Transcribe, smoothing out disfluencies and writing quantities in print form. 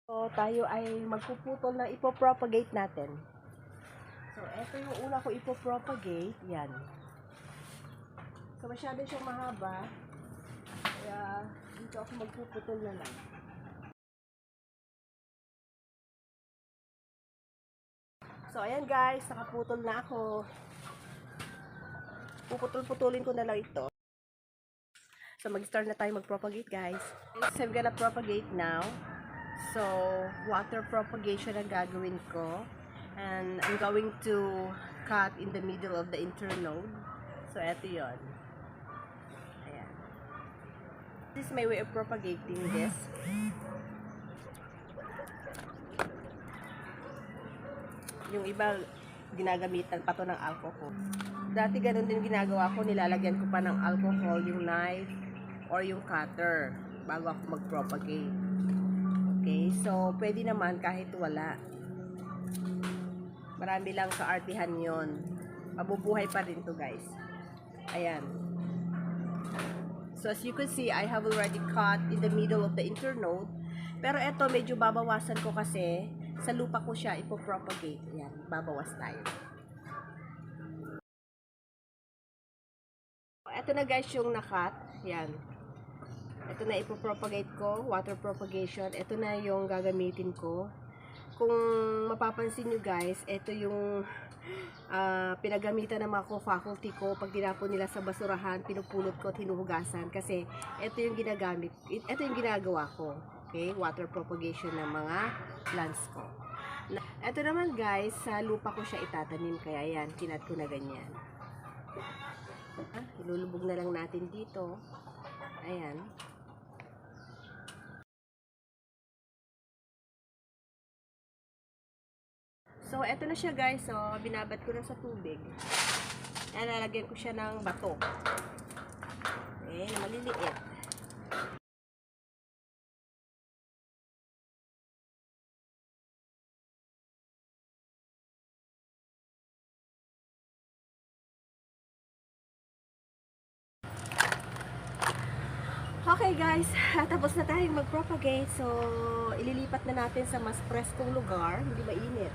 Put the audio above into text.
So, tayo ay magpuputol na ipopropagate natin. So, ito yung una ko ipopropagate. Yan. So, masyado siyang mahaba. Kaya, dito ako magpuputol na lang. So, ayan guys. Nakaputol na ako. Puputol-putulin ko na lang ito. So, mag-start na tayo mag-propagate guys. So, I'm gonna propagate now. So, water propagation ang gagawin ko. And I'm going to cut in the middle of the internode. So, eto yun. Ayan. This is my way of propagating this. Yung iba, ginagamitan pa to ng alcohol. Dati ganun din ginagawa ko, nilalagyan ko pa ng alcohol yung knife or yung cutter bago ako mag-propagate. Okay, so pwede naman kahit wala. Marami lang kaartihan yon. Mabubuhay pa rin to guys. Ayan. So as you can see, I have already cut in the middle of the internode. Pero eto, medyo babawasan ko kasi sa lupa ko siya ipopropagate. Ayan, babawas tayo. Eto na guys yung nakat. Ayan. Ito na ipopropagate ko, water propagation. Ito na yung gagamitin ko. Kung mapapansin nyo guys, ito yung pinagamitan ng mga faculty ko. Pag tinapon nila sa basurahan, pinupulot ko at hinuhugasan. Kasi ito yung ginagamit, ito yung ginagawa ko. Okay, water propagation ng mga plants ko. Ito naman guys, sa lupa ko siya itatanim. Kaya yan, kinat ko na ganyan. Ilulubog na lang natin dito. Ayan. So, eto na siya guys. So, binabad ko na sa tubig. Ayan, lalagyan ko siya ng bato. Okay, na maliliit. Okay guys, tapos na tayong mag-propagate. So, ililipat na natin sa mas preskong lugar. Hindi mainit.